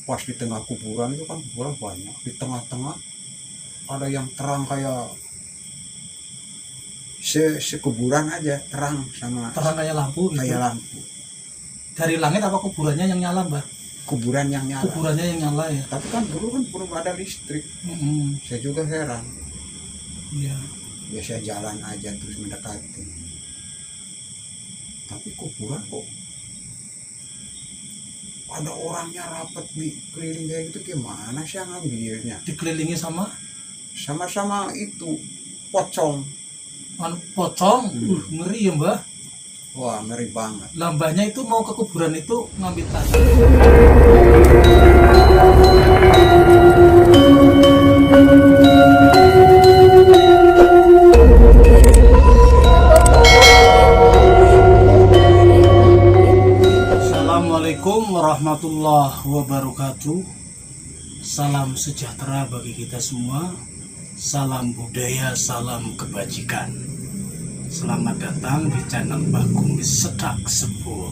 pas di tengah kuburan itu kan kuburan banyak, di tengah-tengah ada yang terang kayak sekuburan aja, terang terang kayak lampu gitu. kayak lampu. Dari langit apa kuburannya yang nyala, Mbah? Kuburan yang nyala. Kuburannya yang nyala ya. Tapi kan dulu kan belum ada listrik. Saya juga heran. Iya. Ya saya jalan aja terus mendekati. Tapi kuburan kok ada orangnya rapat di keliling kayak gitu, gimana sih yang ngambilnya? Dikelilingi Sama-sama itu pocong. pocong. Ngeri ya, Mbah. Wah, ngeri banget. Lambahnya itu mau ke kuburan itu ngambil tanah. Assalamualaikum warahmatullahi wabarakatuh. Salam sejahtera bagi kita semua. Salam budaya, salam kebajikan. Selamat datang di channel Mbah Kumis Sedak Sebul.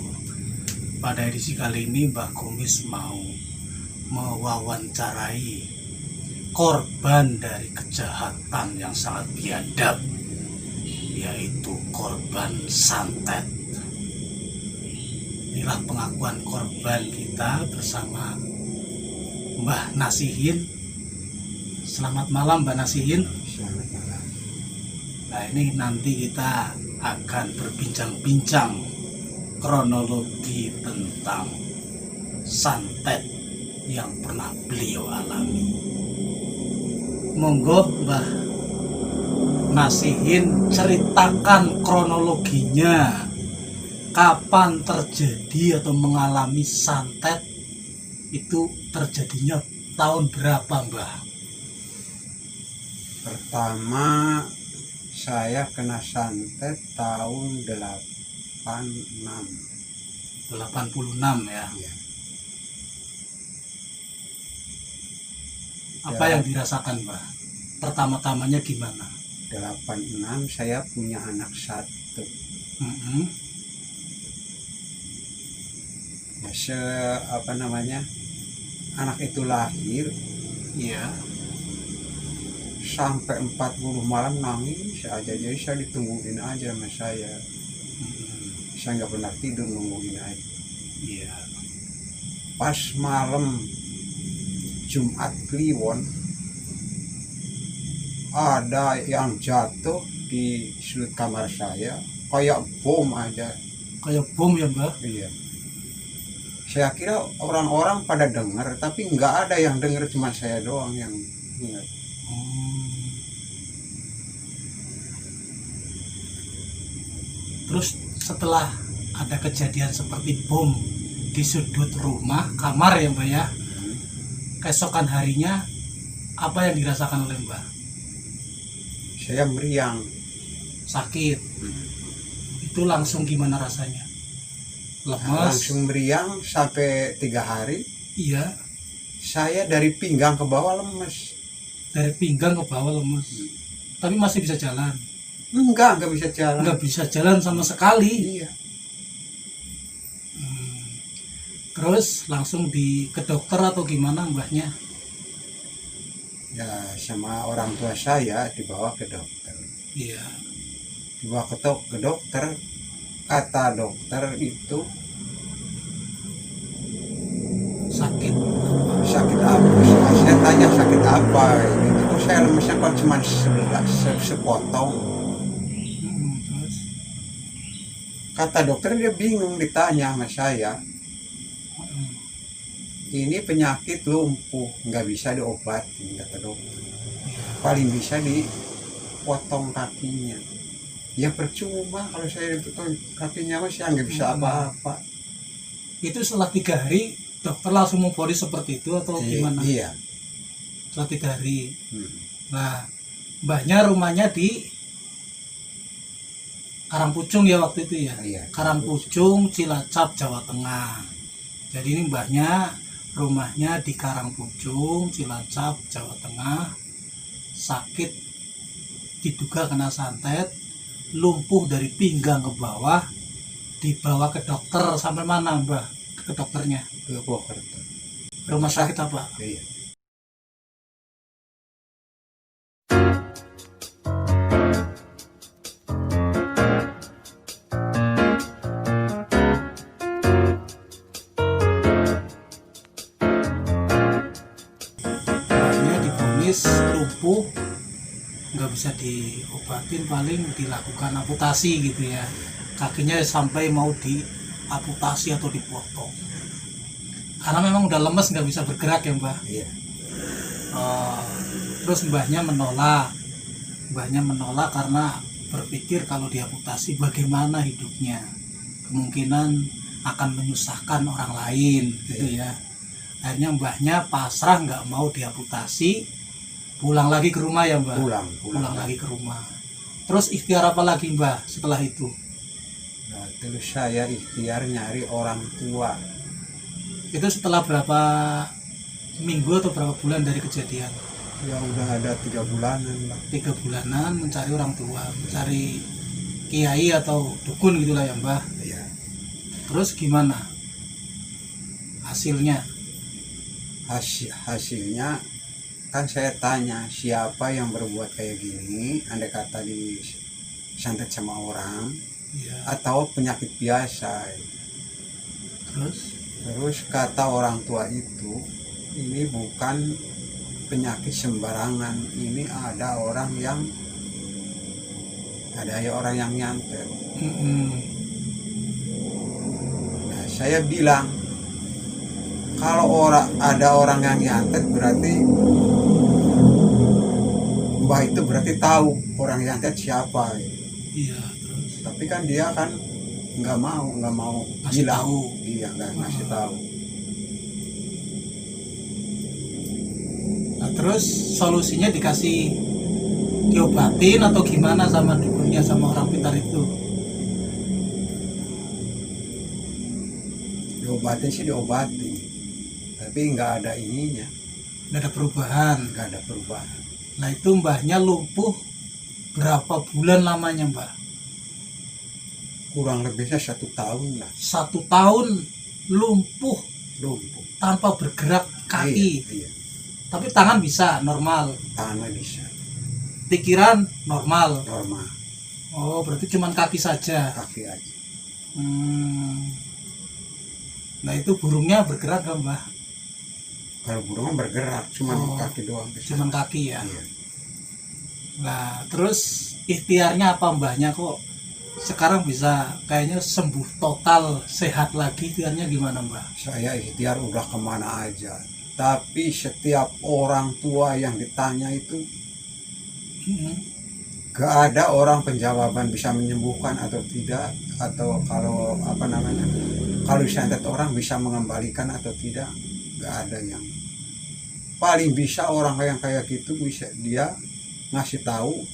Pada edisi kali ini Mbah Kumis mau mewawancarai korban dari kejahatan yang sangat biadab, yaitu korban santet. Inilah pengakuan korban kita bersama Mbah Nasihin. Selamat malam Mbah Nasihin. Selamat malam. Nah, ini nanti kita akan berbincang-bincang kronologi tentang santet yang pernah beliau alami. Monggo Mbah Nasihin ceritakan kronologinya. Kapan terjadi atau mengalami santet, itu terjadinya tahun berapa, Mbah? Pertama saya kena santet tahun 86 ya. Iya. Apa yang dirasakan, Mbah? Pertama-tamanya gimana? 86 saya punya anak satu. Ya, anak itu lahir, Iya. sampai 40 malam nangis aja, jadi saya ditungguin aja sama saya. Saya nggak pernah tidur, nungguin aja. Iya. Pas malam Jumat Kliwon ada yang jatuh di sudut kamar saya kayak bom aja. Kayak bom ya, Mbah? Iya. Saya kira orang-orang pada dengar, tapi nggak ada yang dengar, cuma saya doang yang ingat. Terus setelah ada kejadian seperti bom di sudut rumah, kamar ya, Mbah ya, keesokan harinya apa yang dirasakan oleh Mbah? Saya meriang. Sakit. Itu langsung gimana rasanya? Lemas? Langsung meriang sampai 3 hari. Iya. Saya dari pinggang ke bawah lemes. Dari pinggang ke bawah lemes. Tapi masih bisa jalan? Nggak bisa jalan. Nggak bisa jalan sama sekali. Iya. Terus langsung ke dokter atau gimana Mbahnya? Ya, sama orang tua saya dibawa ke dokter. Iya. Dibawa ke dokter, kata dokter itu Sakit apa? Saya tanya sakit apa? Itu kok saya lemesnya kok cuma sepotong. Terus? Kata dokter dia bingung, ditanya sama saya. Ini penyakit lumpuh, nggak bisa diobatin, kata dokter. Paling bisa dipotong kakinya. Ya percuma kalau saya dipotong kakinya, mas ya nggak bisa apa-apa. Itu setelah 3 hari dokter langsung memfonis seperti itu atau gimana? Iya. Setelah 3 hari. Nah, Mbahnya rumahnya di Karangpucung ya waktu itu ya? Iya. Karangpucung, Cilacap, Jawa Tengah. Jadi ini Mbahnya rumahnya di Karangpucung, Cilacap, Jawa Tengah. Sakit, diduga kena santet, lumpuh dari pinggang ke bawah, dibawa ke dokter. Sampai mana Mbah ke dokternya? Ke Purwokerto. Rumah sakit apa? Iya. Mbahnya divonis lumpuh, nggak bisa diobatin, paling dilakukan amputasi gitu ya. Kakinya sampai mau diamputasi atau dipotong. Karena memang udah lemes, nggak bisa bergerak ya mbah. Iya. Terus mbahnya menolak. Mbahnya menolak karena berpikir kalau diamputasi bagaimana hidupnya. Kemungkinan akan menyusahkan orang lain gitu ya. Akhirnya mbahnya pasrah, nggak mau diamputasi, pulang lagi ke rumah ya mbah. Pulang Lagi ke rumah. Terus ikhtiar apa lagi mbah setelah itu? Nah, terus saya ikhtiar nyari orang tua. Itu setelah berapa minggu atau berapa bulan dari kejadian? Ya udah ada 3 bulanan lah. 3 bulanan mencari orang tua, mencari kiai atau dukun gitulah ya mbah. Iya. Terus gimana hasilnya? Hasilnya kan saya tanya siapa yang berbuat kayak gini, andai kata disantet sama orang Ya. atau penyakit biasa. Terus kata orang tua itu, ini bukan penyakit sembarangan, ini ada ya orang yang nyantet. Nah, saya bilang kalau ada orang yang nyantet berarti mbah itu berarti tahu orang yang nyantet siapa. Iya, terus Tapi kan dia kan nggak mau Ngasih bilang. tahu. Iya, nggak ngasih tahu. nah, terus solusinya diobatin atau gimana sama dukunnya, sama orang pintar itu? Diobatin, tapi nggak ada ininya, Nggak ada perubahan. nggak ada perubahan. Nah itu mbahnya lumpuh berapa bulan lamanya mbah? Kurang lebihnya 1 tahun lah 1 tahun lumpuh lumpuh. tanpa bergerak kaki. Iya, Tapi tangan bisa normal, tangan bisa pikiran normal. normal, Oh berarti cuman kaki saja. kaki aja. Nah itu burungnya bergerak kan mbah? Kalau burung bergerak, cuman Oh, kaki doang bisa. Cuman kaki ya. Iya. Nah terus ikhtiarnya apa mbahnya kok sekarang bisa kayaknya sembuh total, sehat lagi? Ikhtiarnya gimana mbah? Saya ikhtiar udah kemana aja, tapi setiap orang tua yang ditanya itu gak ada orang penjawaban bisa menyembuhkan atau tidak, atau kalau kalau disantet orang bisa mengembalikan atau tidak, gak ada yang. Paling bisa orang yang kayak gitu bisa dia ngasih tahu,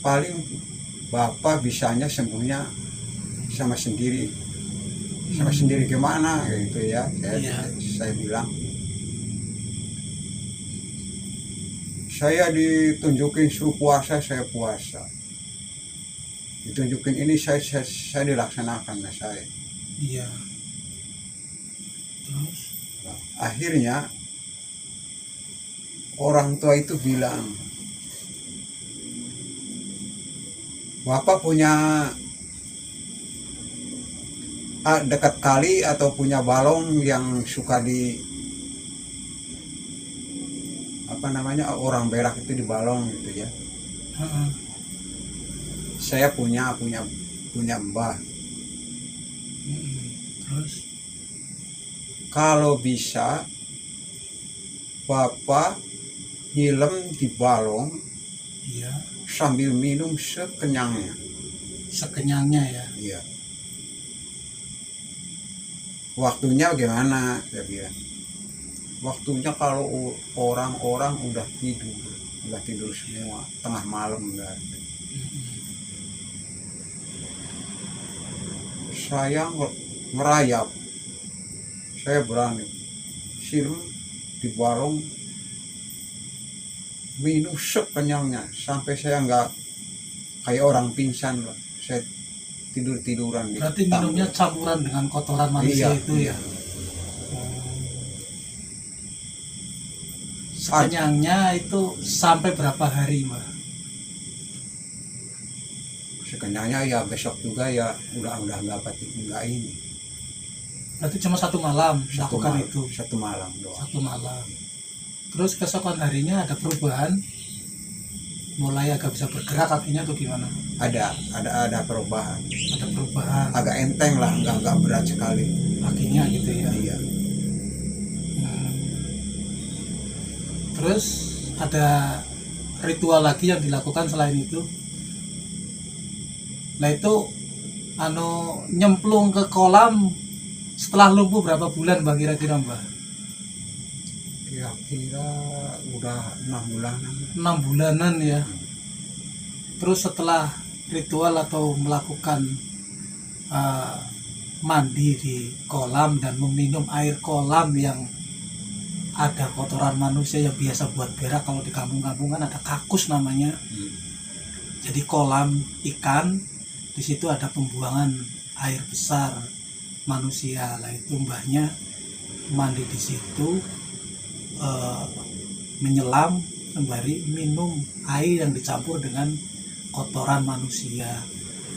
paling bapak bisanya sembuhnya sama sendiri gimana gitu ya. Saya bilang, saya ditunjukin suruh puasa, saya puasa, ditunjukin ini saya dilaksanakan. Nah, saya Iya. Terus akhirnya orang tua itu bilang, bapak punya dekat kali atau punya balong yang suka orang berak itu di balong gitu ya. Saya punya mbah. Terus Kalau bisa bapak nyilem di balong iya, sambil minum sekenyangnya. ya. Iya. Waktunya gimana? Saya bilang. Waktunya kalau orang-orang udah tidur semua, tengah malam udah. Saya merayap, saya berani siram di balong, minum sekenyangnya sampai saya nggak kayak orang pingsan lah. Saya tiduran. Berarti minumnya campuran dengan kotoran manusia itu ya. Sekenyangnya itu sampai berapa hari, Mbah? Sekenyangnya ya besok juga ya udah nggak ini. Berarti cuma satu malam lakukan itu. Satu malam doang. Satu malam. Terus keesokan harinya ada perubahan, mulai agak bisa bergerak kakinya atau gimana? Ada perubahan. Ada perubahan Agak enteng lah, nggak berat sekali. kakinya gitu ya. Iya. Terus ada ritual lagi yang dilakukan selain itu. Nah itu nyemplung ke kolam setelah lumpuh berapa bulan, Mbak, kira-kira, Mbak? Kira-kira udah 6 bulanan. 6 bulanan ya. Terus setelah ritual atau melakukan mandi di kolam dan meminum air kolam yang ada kotoran manusia yang biasa buat berak, kalau di kampung-kampung kan ada kakus namanya. Jadi kolam ikan, di situ ada pembuangan air besar manusia. Lah itu mbahnya mandi di situ, menyelam sembari minum air yang dicampur dengan kotoran manusia.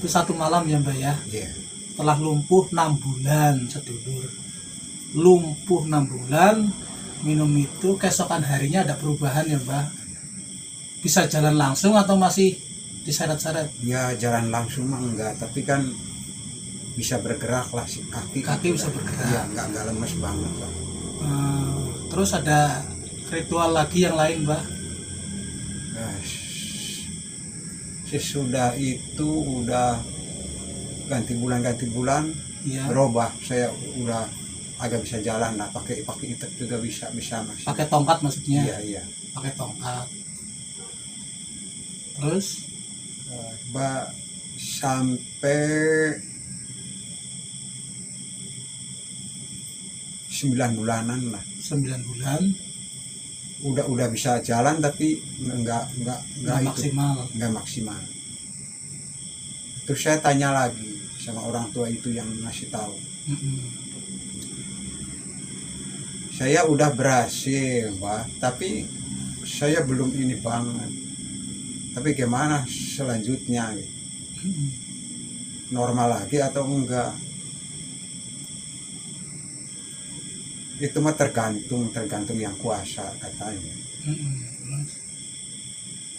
Itu satu malam ya, Mbak ya. Iya. Setelah lumpuh 6 bulan, sedulur. Lumpuh 6 bulan, minum itu, keesokan harinya ada perubahan ya, Mbak. Bisa jalan langsung atau masih diseret-seret? Ya jalan langsung mah enggak, tapi kan bisa bergerak lah si kaki. Kaki bisa bergerak. Iya, enggak lemes banget lah. Terus ada ritual lagi yang lain, Mbak? Nah, sesudah itu udah ganti bulan Iya. berubah, saya udah agak bisa jalan lah, pakai itu juga bisa masih. Pakai tongkat maksudnya? Iya. Pakai tongkat. Terus sampai 9 bulanan lah. 9 bulan Udah bisa jalan tapi enggak maksimal. Terus saya tanya lagi sama orang tua itu yang ngasih tahu. Saya udah berhasil, Pak, tapi saya belum ini banget. Tapi gimana selanjutnya? Normal lagi atau enggak? Itu mah tergantung yang kuasa katanya.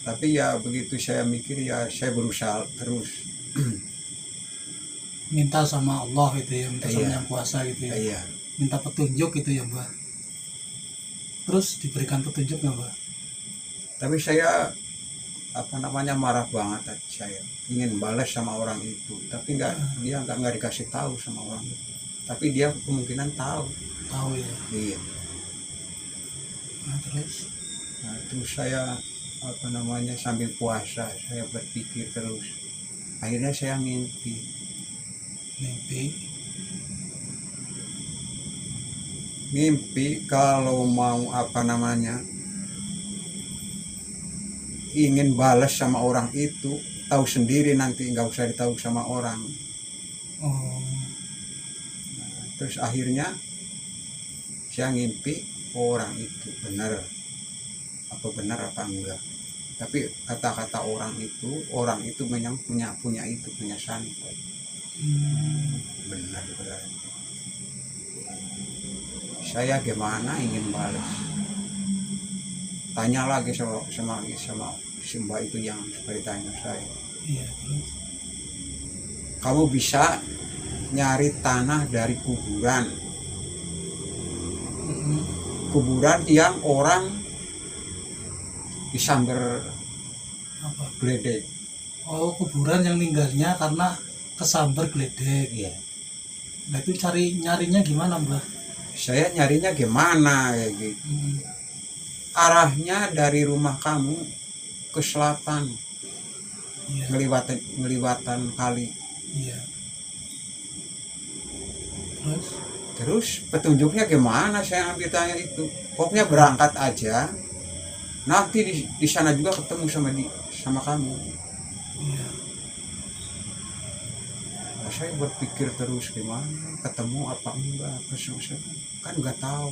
Tapi ya begitu saya mikir, ya saya berusaha terus. Minta sama Allah gitu ya, minta sama Iya. yang kuasa gitu ya. Iya. Minta petunjuk gitu ya, Mbak. Terus diberikan petunjuk nggak, Mbak? Tapi saya marah banget. Saya ingin balas sama orang itu, tapi dia nggak dikasih tahu sama orang itu. Tapi dia kemungkinan tahu ya. Iya. Nah, terus saya sambil puasa saya berpikir terus. Akhirnya saya mimpi kalau mau ingin balas sama orang itu, tahu sendiri nanti, nggak usah ditahu sama orang. Terus akhirnya saya ngimpi orang itu benar apa enggak, tapi kata-kata orang itu memang punya santet. Benar berarti saya gimana ingin balas, tanya lagi sama si mbak itu yang seperti tanya saya. Iya. Kamu bisa nyari tanah dari kuburan yang orang disambar geledek. Kuburan yang ninggalnya karena kesambar geledek. Iya. Nah itu nyarinya gimana, Mbak? Saya nyarinya gimana kayak gitu. Arahnya dari rumah kamu ke selatan. Iya. Ngelibatan kali. Iya. Terus petunjuknya gimana, saya ambil tanya itu. Pokoknya berangkat aja. Nanti di sana juga ketemu sama kamu. Iya. Nah, saya berpikir terus gimana, ketemu apa enggak, kan nggak tahu.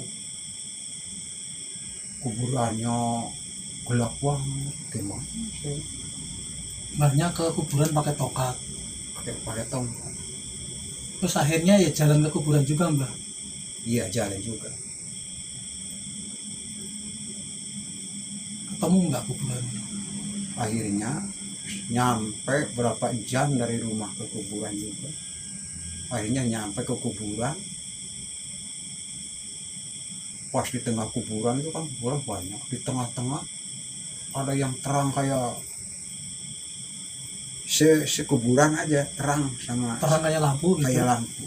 kuburannya gelap banget, gimana saya Mbahnya ke kuburan pakai tongkat. pakai tongkat. Terus akhirnya ya jalan ke kuburan juga Mbah. Iya, jalan juga. Ketemu nggak kuburannya? Akhirnya nyampe berapa jam dari rumah ke kuburan juga. Akhirnya nyampe ke kuburan. Pas di tengah kuburan itu kan kuburan banyak. Di tengah-tengah ada yang terang kayak sekuburan aja, terang sama Terang kayak lampu gitu. kayak lampu.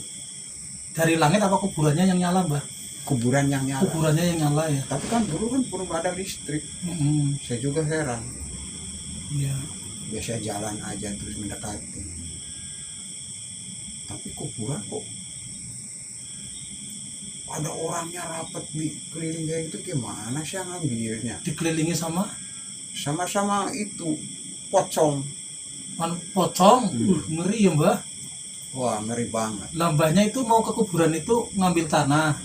Dari langit apa kuburannya yang nyala Mbah? Kuburan yang nyala. Kuburannya yang nyala ya. Tapi kan dulu kan belum ada listrik. Saya juga heran. Iya. Biasa jalan aja terus mendekati. Tapi kuburan kok ada orangnya rapat di keliling kayak itu, gimana sih yang ngambilnya? Dikelilingi sama Sama-sama itu pocong. pocong. Hmm. Ngeri ya Mbah. Wah, ngeri banget. Mbahnya itu mau ke kuburan itu ngambil tanah,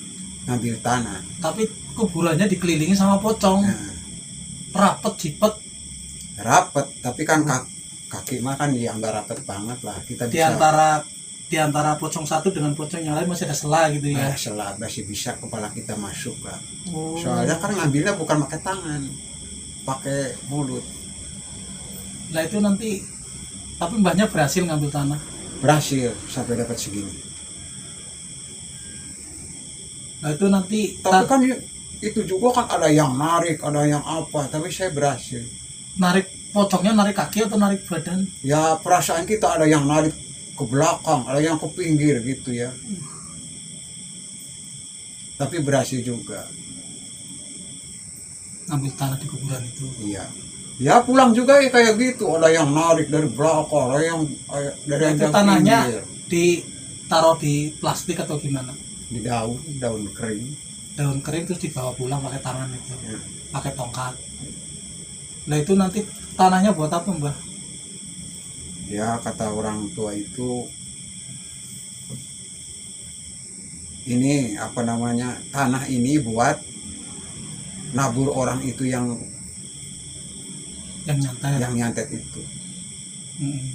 Ngambil tanah. tapi kuburannya dikelilingi sama pocong. Nah, Rapet jipet rapet, tapi kan kaki mah kan ya nggak rapet banget lah. Kita di bisa antara pocong satu dengan pocong yang lain masih ada sela gitu ya. selah masih bisa kepala kita masuk lah. Oh. Soalnya kan ngambilnya bukan pakai tangan, pakai mulut. Nah itu nanti, tapi mbahnya berhasil ngambil tanah. Berhasil sampai dapat segini. Nah itu nanti Tapi kan itu juga kan ada yang narik, ada yang apa, tapi saya berhasil. narik pocongnya, narik kaki atau narik badan? Ya perasaan kita ada yang narik ke belakang, ada yang ke pinggir gitu ya. Tapi berhasil juga. Ngambil tanah di kuburan itu. Iya. Ya pulang juga ya kayak gitu, ada yang narik dari belakang, ada yang dari Nah, itu yang tanahnya pinggir. ditaruh di plastik atau gimana? Di daun kering. Daun kering terus dibawa pulang pakai tangan itu, Ya. pakai tongkat. Nah itu nanti tanahnya buat apa Mbah? Ya kata orang tua itu, ini apa namanya, tanah ini buat nabur orang itu yang Nyantai. itu. Mm.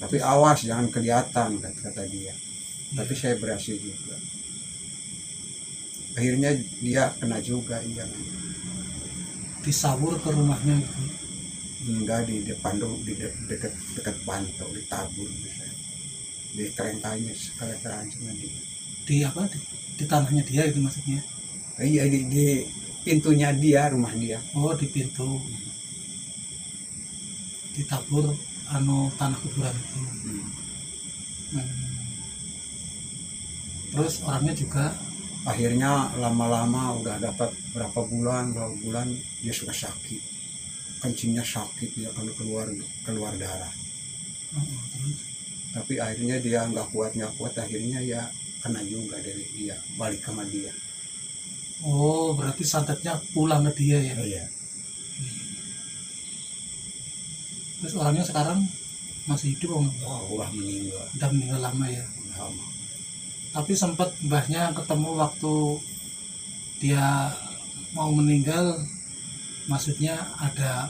Tapi awas jangan kelihatan, kata dia. Tapi saya berhasil juga. Akhirnya dia kena juga, iya. Disabur ke rumahnya itu. Enggak, di depan dulu, di dekat pantau, ditabur misalnya. Di kerengkanya sekali sama dia. Di apa? Di tanahnya dia itu maksudnya. Iya, di pintunya dia, rumah dia. Oh di pintu. Ditabur tanah kuburan itu. Hmm. Terus orangnya juga Akhirnya lama-lama udah dapat berapa bulan dia suka sakit, kencingnya sakit, dia kan keluar darah. terus Tapi akhirnya dia nggak kuat, akhirnya ya kena juga dari dia, balik sama dia. oh berarti santetnya pulang ke dia ya. Iya. Terus orangnya sekarang masih hidup om? Wah, udah meninggal. Udah meninggal lama ya. Lama. Tapi sempat mbahnya ketemu waktu dia mau meninggal, maksudnya ada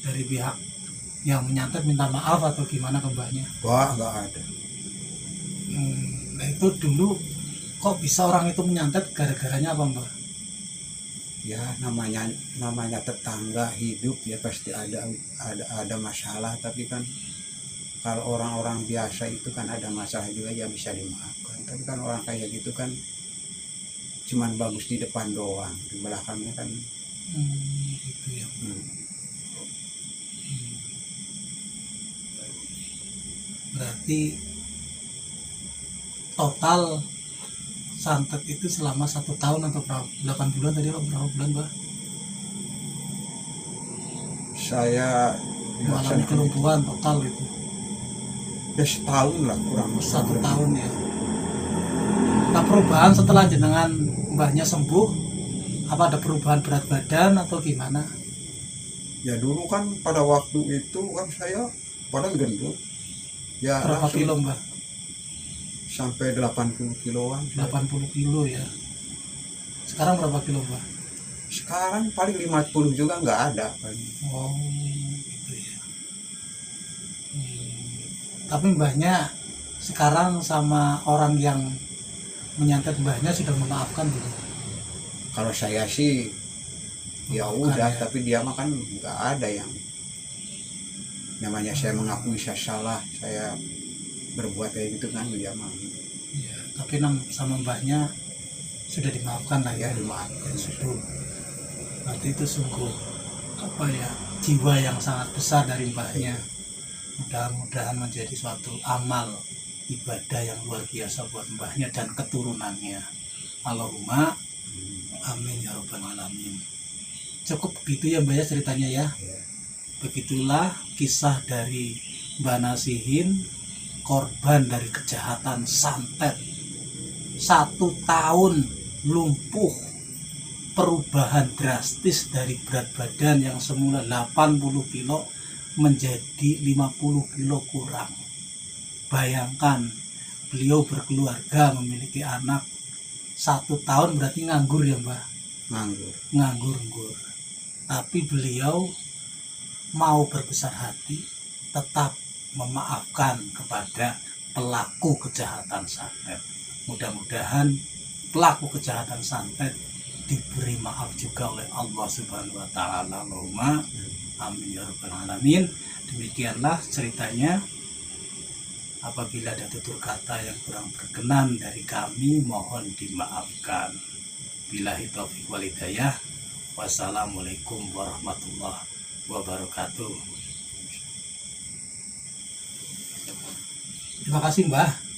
dari pihak yang menyantet minta maaf atau gimana ke mbahnya? Wah, nggak ada. Nah itu dulu kok bisa orang itu menyantet, gara-garanya apa mbah? Ya namanya tetangga hidup ya pasti ada masalah, tapi kan kalau orang-orang biasa itu kan ada masalah juga ya bisa dimaafkan. Tapi kan orang kayak gitu kan cuman bagus di depan doang, di belakangnya kan Gitu ya. Berarti total santet itu selama 1 tahun atau berapa? 8 bulan tadi apa berapa bulan mbak? Saya Mengalami kelumpuhan total itu. ya setahun lah, kurang 1 tahun ya. Nah perubahan setelah jenengan mbahnya sembuh, apa ada perubahan berat badan atau gimana? Ya dulu kan pada waktu itu kan saya badan gendut ya, Berapa kilo mbah? sampai 80 kiloan. 80 kilo ya. Sekarang berapa kilo mbah? Sekarang paling 50 juga nggak ada paling. Oh, gitu ya. Tapi mbahnya sekarang sama orang yang menyantet mbahnya sudah memaafkan belum? Kalau saya sih ya Bukan udah, ya. tapi dia mah kan nggak ada yang namanya saya mengakui saya salah, saya berbuat kayak gitu kan, dia mah Ya, tapi sama mbahnya sudah dimaafkan lah ya ya. dimaafkan. Sudah. Berarti itu sungguh apa ya, jiwa yang sangat besar dari mbahnya. Mudah-mudahan menjadi suatu amal ibadah yang luar biasa buat mbahnya dan keturunannya. Allahumma amin ya rabbal alamin. Cukup begitu ya mbak ya ceritanya ya. Ya. Begitulah kisah dari Mbak Nasihin, korban dari kejahatan santet. 1 tahun lumpuh, perubahan drastis dari berat badan yang semula 80 kilo menjadi 50 kilo kurang. Bayangkan, beliau berkeluarga, memiliki anak. 1 tahun berarti nganggur ya mbak? Nganggur. Tapi beliau mau berbesar hati, tetap memaafkan kepada pelaku kejahatan santet. Mudah-mudahan pelaku kejahatan santet diberi maaf juga oleh Allah Subhanahu wa taala. Allahumma amin ya rabbal alamin. Demikianlah ceritanya. Apabila ada tutur kata yang kurang berkenan dari kami, mohon dimaafkan. Billahi taufiq wal hidayah. Wassalamualaikum warahmatullahi wabarakatuh. Terima kasih Mbah.